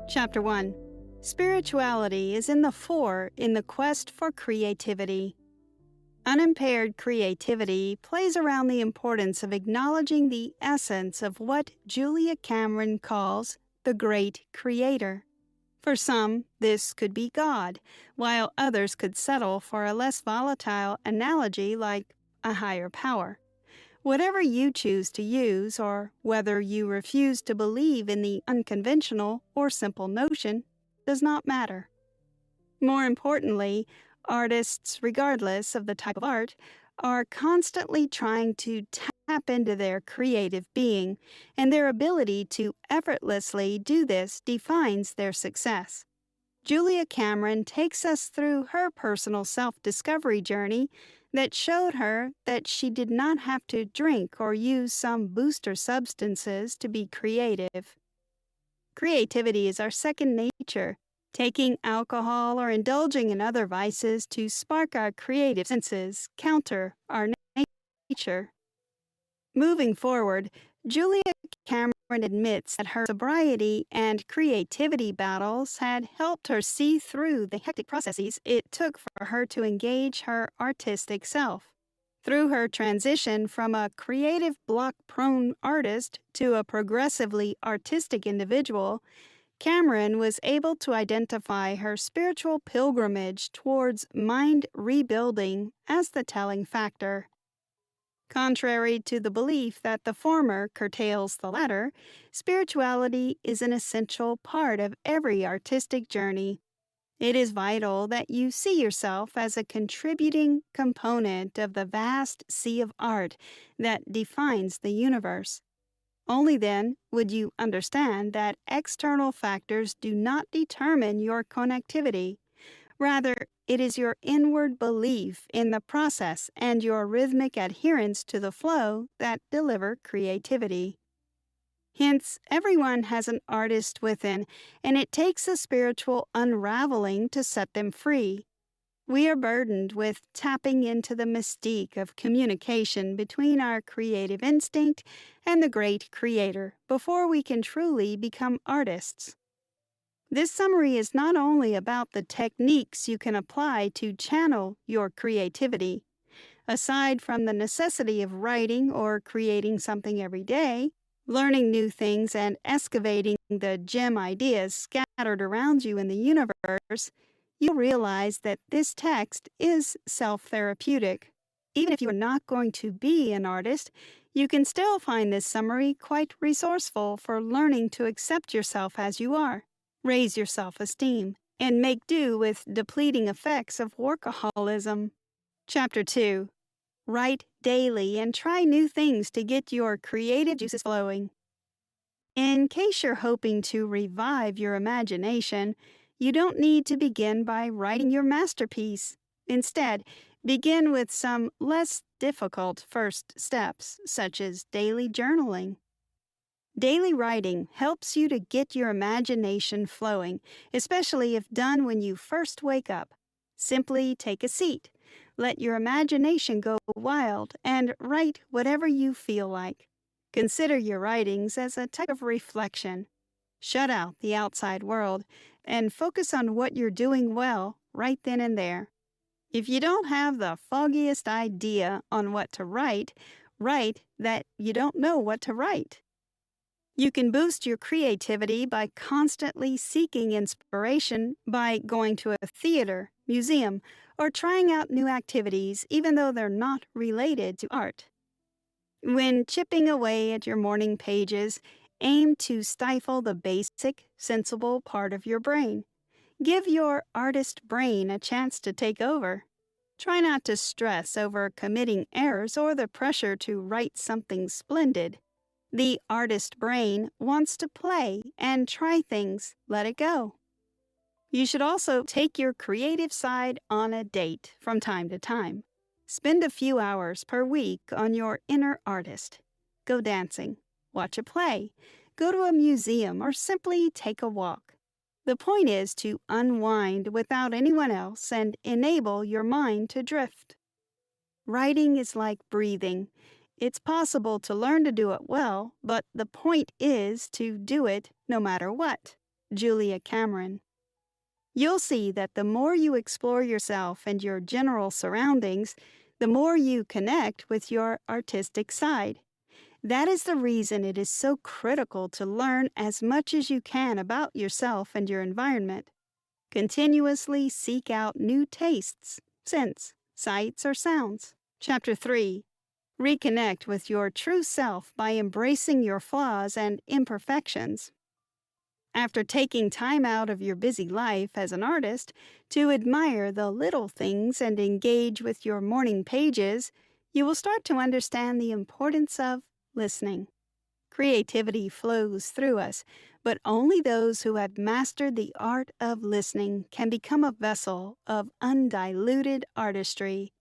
Chapter 1. Spirituality is in the fore in the quest for creativity. Unimpaired creativity plays around the importance of acknowledging the essence of what Julia Cameron calls the great creator. For some, this could be God, while others could settle for a less volatile analogy like a higher power. Whatever you choose to use, or whether you refuse to believe in the unconventional or simple notion, does not matter. More importantly, artists, regardless of the type of art, are constantly trying to tap into their creative being, and their ability to effortlessly do this defines their success. Julia Cameron takes us through her personal self-discovery journey that showed her that she did not have to drink or use some booster substances to be creative. Creativity is our second nature. Taking alcohol or indulging in other vices to spark our creative senses counter our nature. Moving forward, Julia Cameron admits that her sobriety and creativity battles had helped her see through the hectic processes it took for her to engage her artistic self. Through her transition from a creative block-prone artist to a progressively artistic individual, Cameron was able to identify her spiritual pilgrimage towards mind rebuilding as the telling factor. Contrary to the belief that the former curtails the latter, spirituality is an essential part of every artistic journey. It is vital that you see yourself as a contributing component of the vast sea of art that defines the universe. Only then would you understand that external factors do not determine your connectivity. Rather, it is your inward belief in the process and your rhythmic adherence to the flow that deliver creativity. Hence, everyone has an artist within, and it takes a spiritual unraveling to set them free. We are burdened with tapping into the mystique of communication between our creative instinct and the great creator before we can truly become artists. This summary is not only about the techniques you can apply to channel your creativity. Aside from the necessity of writing or creating something every day, learning new things and excavating the gem ideas scattered around you in the universe, you'll realize that this text is self-therapeutic. Even if you are not going to be an artist, you can still find this summary quite resourceful for learning to accept yourself as you are, raise your self-esteem, and make do with depleting effects of workaholism. Chapter 2. Write daily and try new things to get your creative juices flowing. In case you're hoping to revive your imagination, you don't need to begin by writing your masterpiece. Instead, begin with some less difficult first steps, such as daily journaling. Daily writing helps you to get your imagination flowing, especially if done when you first wake up. Simply take a seat, let your imagination go wild, and write whatever you feel like. Consider your writings as a type of reflection. Shut out the outside world and focus on what you're doing well right then and there. If you don't have the foggiest idea on what to write, write that you don't know what to write. You can boost your creativity by constantly seeking inspiration by going to a theater, museum, or trying out new activities even though they're not related to art. When chipping away at your morning pages, aim to stifle the basic, sensible part of your brain. Give your artist brain a chance to take over. Try not to stress over committing errors or the pressure to write something splendid. The artist brain wants to play and try things. Let it go. You should also take your creative side on a date from time to time. Spend a few hours per week on your inner artist. Go dancing, watch a play, go to a museum, or simply take a walk. The point is to unwind without anyone else and enable your mind to drift. Writing is like breathing. It's possible to learn to do it well, but the point is to do it no matter what. Julia Cameron. You'll see that the more you explore yourself and your general surroundings, the more you connect with your artistic side. That is the reason it is so critical to learn as much as you can about yourself and your environment. Continuously seek out new tastes, scents, sights, or sounds. Chapter 3. Reconnect with your true self by embracing your flaws and imperfections. After taking time out of your busy life as an artist to admire the little things and engage with your morning pages, you will start to understand the importance of listening. Creativity flows through us, but only those who have mastered the art of listening can become a vessel of undiluted artistry.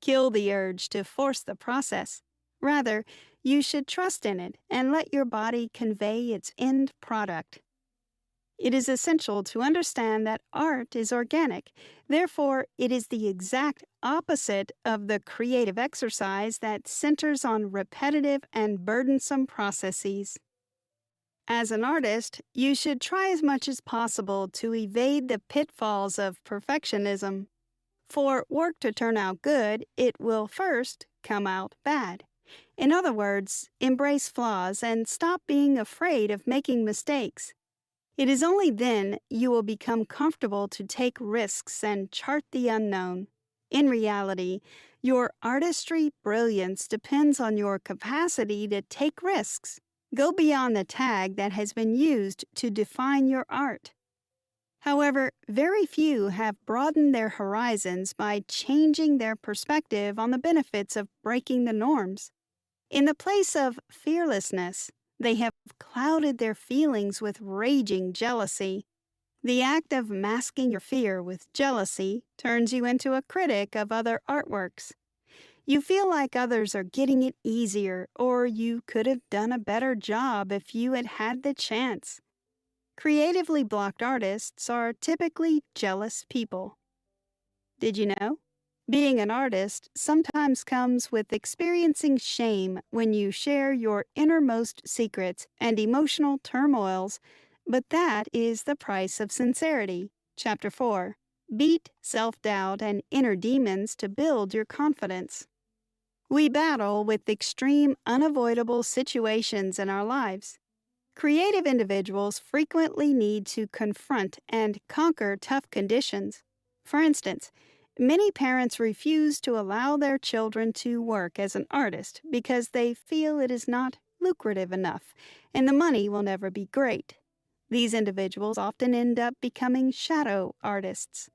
Kill the urge to force the process. Rather, you should trust in it and let your body convey its end product. It is essential to understand that art is organic. Therefore, it is the exact opposite of the creative exercise that centers on repetitive and burdensome processes. As an artist, you should try as much as possible to evade the pitfalls of perfectionism. For work to turn out good, it will first come out bad. In other words, embrace flaws and stop being afraid of making mistakes. It is only then you will become comfortable to take risks and chart the unknown. In reality, your artistry brilliance depends on your capacity to take risks. Go beyond the tag that has been used to define your art. However, very few have broadened their horizons by changing their perspective on the benefits of breaking the norms. In the place of fearlessness, they have clouded their feelings with raging jealousy. The act of masking your fear with jealousy turns you into a critic of other artworks. You feel like others are getting it easier, or you could have done a better job if you had had the chance. Creatively blocked artists are typically jealous people. Did you know? Being an artist sometimes comes with experiencing shame when you share your innermost secrets and emotional turmoils, but that is the price of sincerity. Chapter 4. Beat self-doubt and inner demons to build your confidence. We battle with extreme, unavoidable situations in our lives. Creative individuals frequently need to confront and conquer tough conditions. For instance, many parents refuse to allow their children to work as an artist because they feel it is not lucrative enough and the money will never be great. These individuals often end up becoming shadow artists.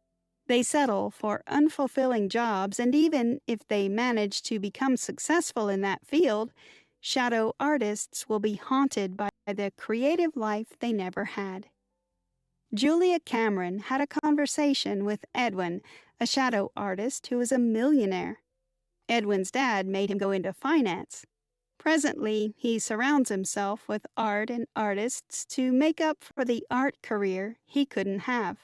They settle for unfulfilling jobs, and even if they manage to become successful in that field, shadow artists will be haunted by the creative life they never had. Julia Cameron had a conversation with Edwin, a shadow artist who is a millionaire. Edwin's dad made him go into finance. Presently, he surrounds himself with art and artists to make up for the art career he couldn't have.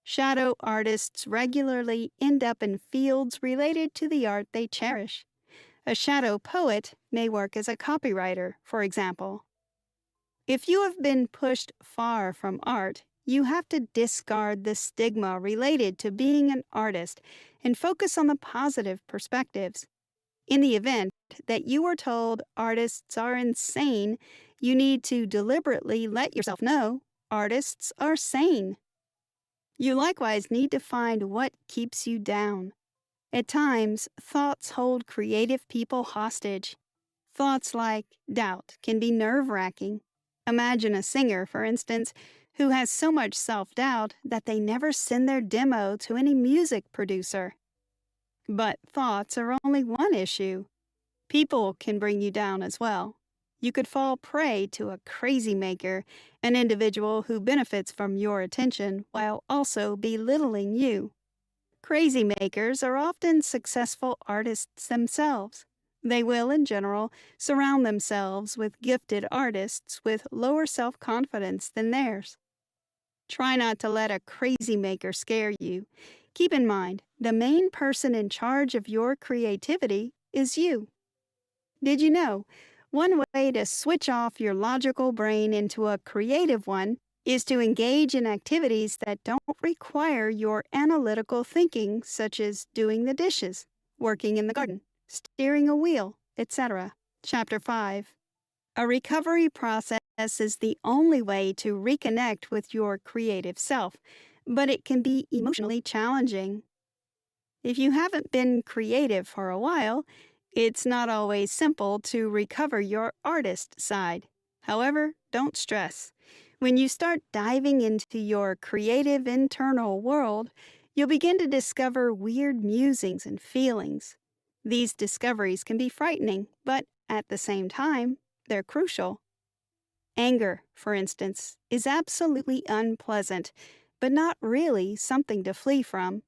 Shadow artists regularly end up in fields related to the art they cherish. A shadow poet may work as a copywriter, for example. If you have been pushed far from art, you have to discard the stigma related to being an artist and focus on the positive perspectives. In the event that you are told artists are insane, you need to deliberately let yourself know artists are sane. You likewise need to find what keeps you down. At times, thoughts hold creative people hostage. Thoughts like doubt can be nerve-wracking. Imagine a singer, for instance, who has so much self-doubt that they never send their demo to any music producer. But thoughts are only one issue. People can bring you down as well. You could fall prey to a crazy maker, an individual who benefits from your attention while also belittling you. Crazy makers are often successful artists themselves. They will, in general, surround themselves with gifted artists with lower self-confidence than theirs. Try not to let a crazy maker scare you. Keep in mind, the main person in charge of your creativity is you. Did you know? One way to switch off your logical brain into a creative one is to engage in activities that don't require your analytical thinking, such as doing the dishes, working in the garden, steering a wheel, etc. Chapter 5. A recovery process is the only way to reconnect with your creative self, but it can be emotionally challenging. If you haven't been creative for a while, it's not always simple to recover your artist side. However, don't stress. When you start diving into your creative internal world, you'll begin to discover weird musings and feelings. These discoveries can be frightening, but at the same time, they're crucial. Anger, for instance, is absolutely unpleasant, but not really something to flee from.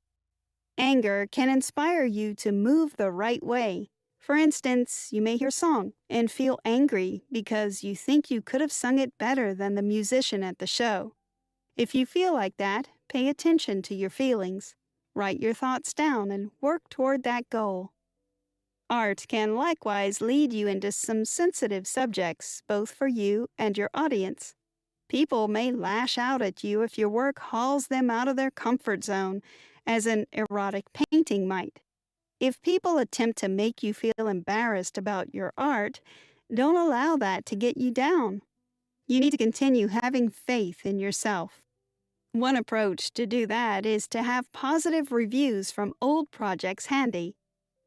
Anger can inspire you to move the right way. For instance, you may hear a song and feel angry because you think you could have sung it better than the musician at the show. If you feel like that, pay attention to your feelings. Write your thoughts down and work toward that goal. Art can likewise lead you into some sensitive subjects, both for you and your audience. People may lash out at you if your work hauls them out of their comfort zone, as an erotic painting might. If people attempt to make you feel embarrassed about your art, don't allow that to get you down. You need to continue having faith in yourself. One approach to do that is to have positive reviews from old projects handy.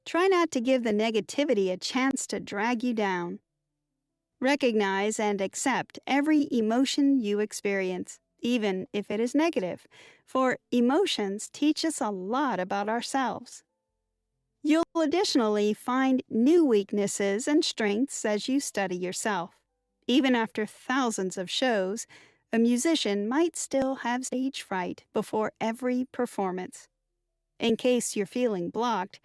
Try not to give the negativity a chance to drag you down. Recognize and accept every emotion you experience, even if it is negative, for emotions teach us a lot about ourselves. You'll additionally find new weaknesses and strengths as you study yourself. Even after thousands of shows, a musician might still have stage fright before every performance. In case you're feeling blocked,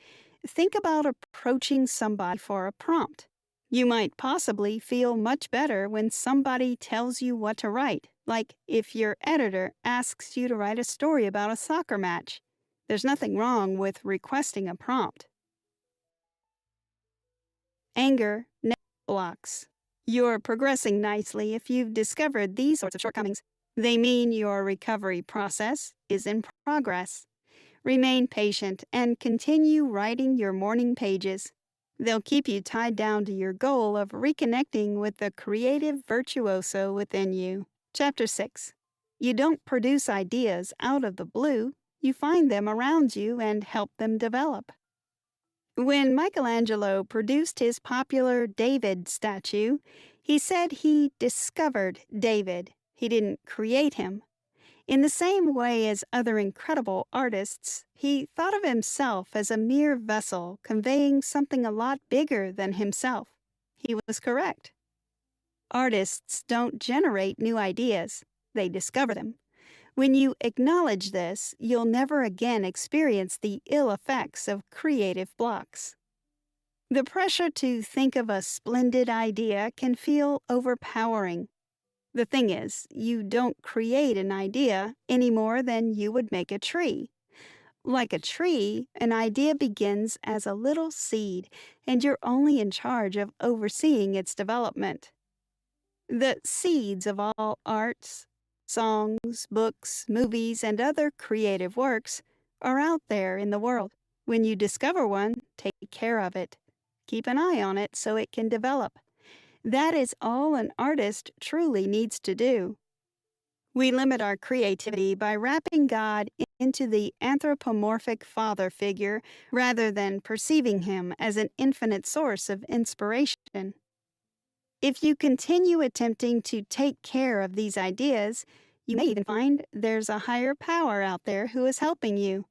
think about approaching somebody for a prompt. You might possibly feel much better when somebody tells you what to write, like if your editor asks you to write a story about a soccer match. There's nothing wrong with requesting a prompt. Anger never blocks. You're progressing nicely if you've discovered these sorts of shortcomings. They mean your recovery process is in progress. Remain patient and continue writing your morning pages. They'll keep you tied down to your goal of reconnecting with the creative virtuoso within you. Chapter 6. You don't produce ideas out of the blue. You find them around you and help them develop. When Michelangelo produced his popular David statue, he said he discovered David. He didn't create him. In the same way as other incredible artists, he thought of himself as a mere vessel conveying something a lot bigger than himself. He was correct. Artists don't generate new ideas, they discover them. When you acknowledge this, you'll never again experience the ill effects of creative blocks. The pressure to think of a splendid idea can feel overpowering. The thing is, you don't create an idea any more than you would make a tree. Like a tree, an idea begins as a little seed, and you're only in charge of overseeing its development. The seeds of all arts, songs, books, movies, and other creative works are out there in the world. When you discover one, take care of it. Keep an eye on it so it can develop. That is all an artist truly needs to do. We limit our creativity by wrapping God into the anthropomorphic father figure rather than perceiving him as an infinite source of inspiration. If you continue attempting to take care of these ideas, you may even find there's a higher power out there who is helping you.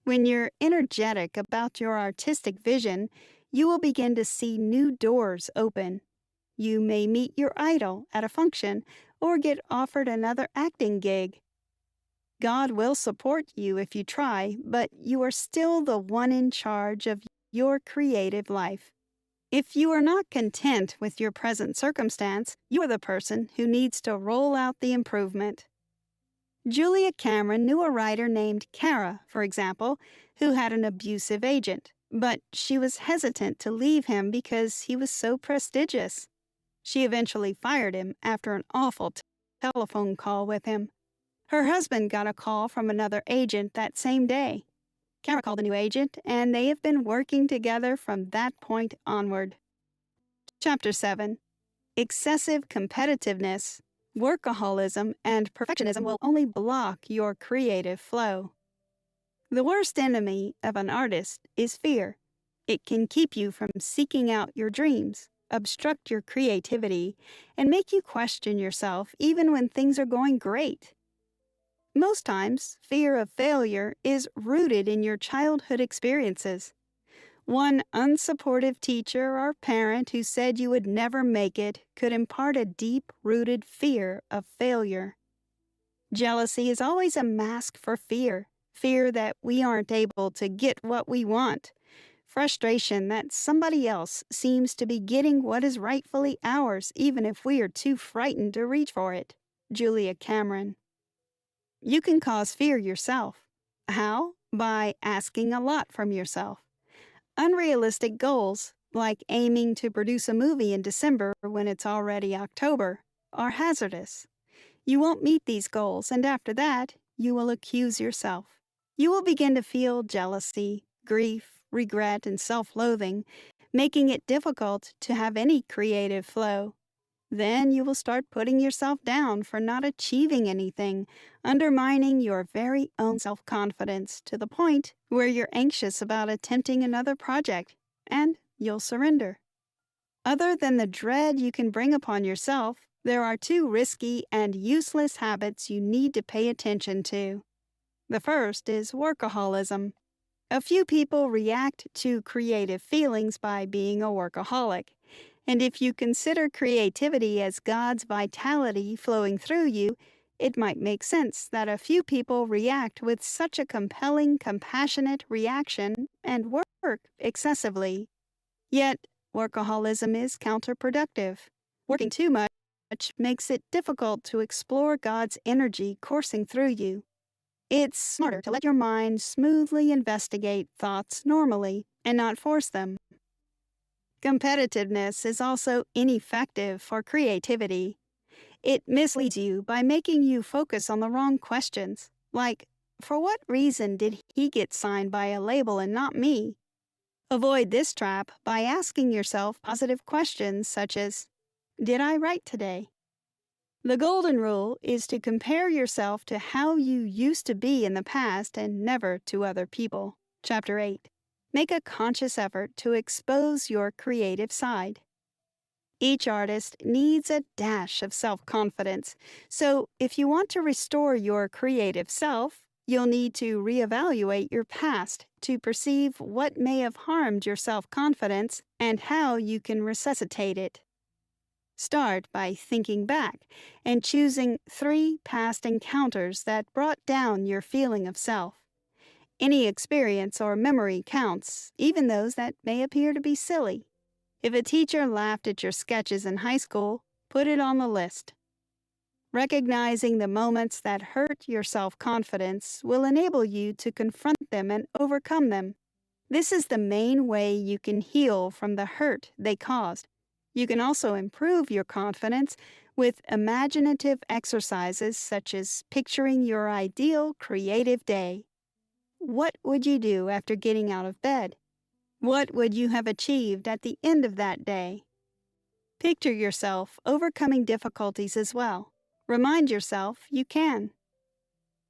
When you're energetic about your artistic vision, you will begin to see new doors open. You may meet your idol at a function or get offered another acting gig. God will support you if you try, but you are still the one in charge of your creative life. If you are not content with your present circumstance, you are the person who needs to roll out the improvement. Julia Cameron knew a writer named Kara, for example, who had an abusive agent, but she was hesitant to leave him because he was so prestigious. She eventually fired him after an awful telephone call with him. Her husband got a call from another agent that same day. Kara called the new agent, and they have been working together from that point onward. Chapter 7. Excessive competitiveness, workaholism, and perfectionism will only block your creative flow. The worst enemy of an artist is fear. It can keep you from seeking out your dreams, obstruct your creativity, and make you question yourself even when things are going great. Most times, fear of failure is rooted in your childhood experiences. One unsupportive teacher or parent who said you would never make it could impart a deep-rooted fear of failure. Jealousy is always a mask for fear that we aren't able to get what we want, frustration that somebody else seems to be getting what is rightfully ours even if we are too frightened to reach for it. Julia Cameron. You can cause fear yourself. How? By asking a lot from yourself. Unrealistic goals, like aiming to produce a movie in December when it's already October, are hazardous. You won't meet these goals, and after that, you will accuse yourself. You will begin to feel jealousy, grief, regret, and self-loathing, making it difficult to have any creative flow. Then you will start putting yourself down for not achieving anything, undermining your very own self-confidence to the point where you're anxious about attempting another project, and you'll surrender. Other than the dread you can bring upon yourself, there are two risky and useless habits you need to pay attention to. The first is workaholism. A few people react to creative feelings by being a workaholic. And if you consider creativity as God's vitality flowing through you, it might make sense that a few people react with such a compelling, compassionate reaction and work excessively. Yet, workaholism is counterproductive. Working too much makes it difficult to explore God's energy coursing through you. It's smarter to let your mind smoothly investigate thoughts normally and not force them. Competitiveness is also ineffective for creativity. It misleads you by making you focus on the wrong questions, like, for what reason did he get signed by a label and not me? Avoid this trap by asking yourself positive questions such as, did I write today? The golden rule is to compare yourself to how you used to be in the past and never to other people. Chapter 8. Make a conscious effort to expose your creative side. Each artist needs a dash of self-confidence, so if you want to restore your creative self, you'll need to reevaluate your past to perceive what may have harmed your self-confidence and how you can resuscitate it. Start by thinking back and choosing 3 past encounters that brought down your feeling of self. Any experience or memory counts, even those that may appear to be silly. If a teacher laughed at your sketches in high school, put it on the list. Recognizing the moments that hurt your self-confidence will enable you to confront them and overcome them. This is the main way you can heal from the hurt they caused. You can also improve your confidence with imaginative exercises such as picturing your ideal creative day. What would you do after getting out of bed? What would you have achieved at the end of that day? Picture yourself overcoming difficulties as well. Remind yourself you can.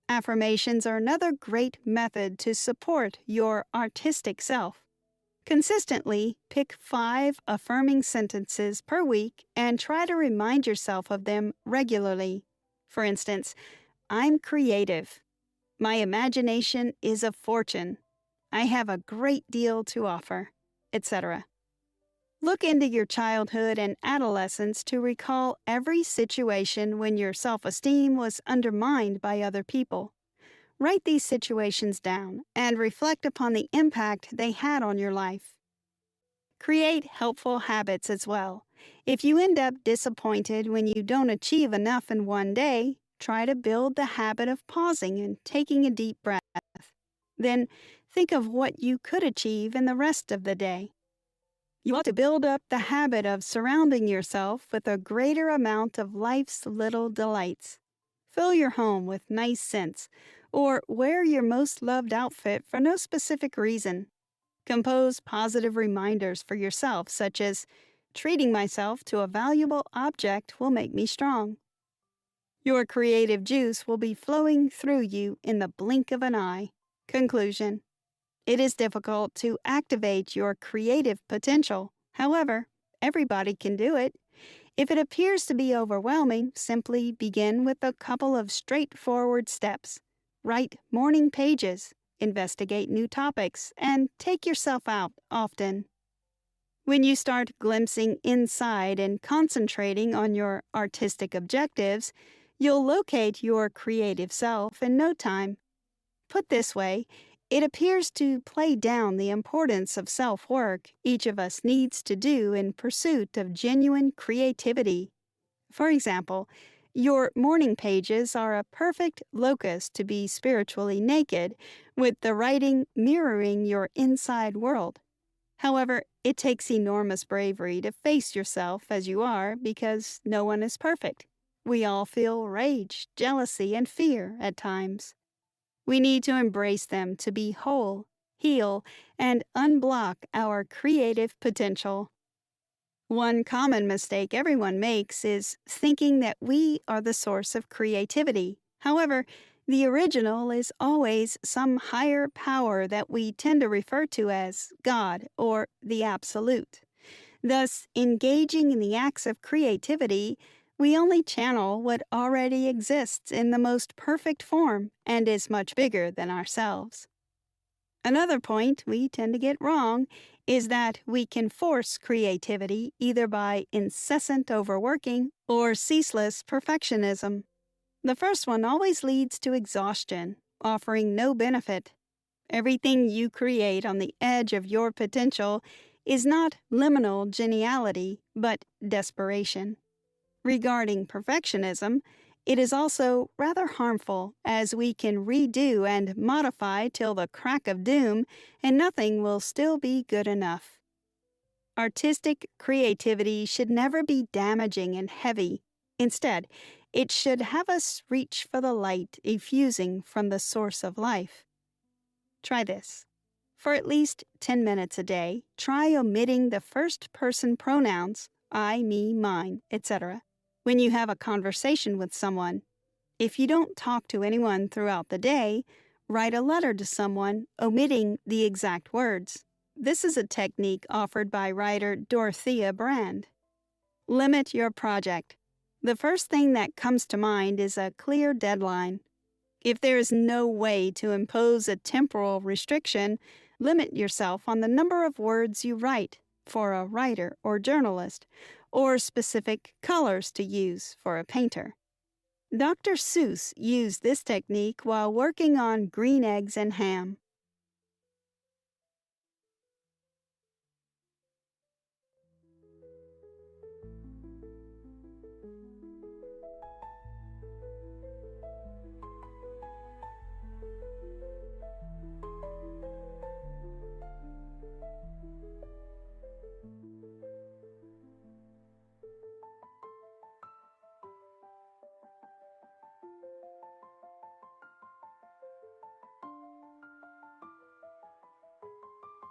Affirmations are another great method to support your artistic self. Consistently pick 5 affirming sentences per week and try to remind yourself of them regularly. For instance, I'm creative. My imagination is a fortune. I have a great deal to offer, etc. Look into your childhood and adolescence to recall every situation when your self-esteem was undermined by other people. Write these situations down and reflect upon the impact they had on your life. Create helpful habits as well. If you end up disappointed when you don't achieve enough in one day, try to build the habit of pausing and taking a deep breath. Then think of what you could achieve in the rest of the day. You ought to build up the habit of surrounding yourself with a greater amount of life's little delights. Fill your home with nice scents, or wear your most loved outfit for no specific reason. Compose positive reminders for yourself, such as, treating myself to a valuable object will make me strong. Your creative juice will be flowing through you in the blink of an eye. Conclusion. It is difficult to activate your creative potential. However, everybody can do it. If it appears to be overwhelming, simply begin with a couple of straightforward steps. Write morning pages, investigate new topics, and take yourself out often. When you start glimpsing inside and concentrating on your artistic objectives, you'll locate your creative self in no time. Put this way, it appears to play down the importance of self-work each of us needs to do in pursuit of genuine creativity. For example, your morning pages are a perfect locus to be spiritually naked, with the writing mirroring your inside world. However, it takes enormous bravery to face yourself as you are because no one is perfect. We all feel rage, jealousy, and fear at times. We need to embrace them to be whole, heal, and unblock our creative potential. One common mistake everyone makes is thinking that we are the source of creativity. However, the original is always some higher power that we tend to refer to as God or the Absolute. Thus, engaging in the acts of creativity, we only channel what already exists in the most perfect form and is much bigger than ourselves. Another point we tend to get wrong is that we can force creativity either by incessant overworking or ceaseless perfectionism. The first one always leads to exhaustion, offering no benefit. Everything you create on the edge of your potential is not liminal geniality, but desperation. Regarding perfectionism, it is also rather harmful, as we can redo and modify till the crack of doom, and nothing will still be good enough. Artistic creativity should never be damaging and heavy. Instead, it should have us reach for the light effusing from the source of life. Try this. For at least 10 minutes a day, try omitting the first-person pronouns, I, me, mine, etc. when you have a conversation with someone. If you don't talk to anyone throughout the day, write a letter to someone, omitting the exact words. This is a technique offered by writer Dorothea Brande. Limit your project. The first thing that comes to mind is a clear deadline. If there is no way to impose a temporal restriction, limit yourself on the number of words you write for a writer or journalist, or specific colors to use for a painter. Dr. Seuss used this technique while working on Green Eggs and Ham.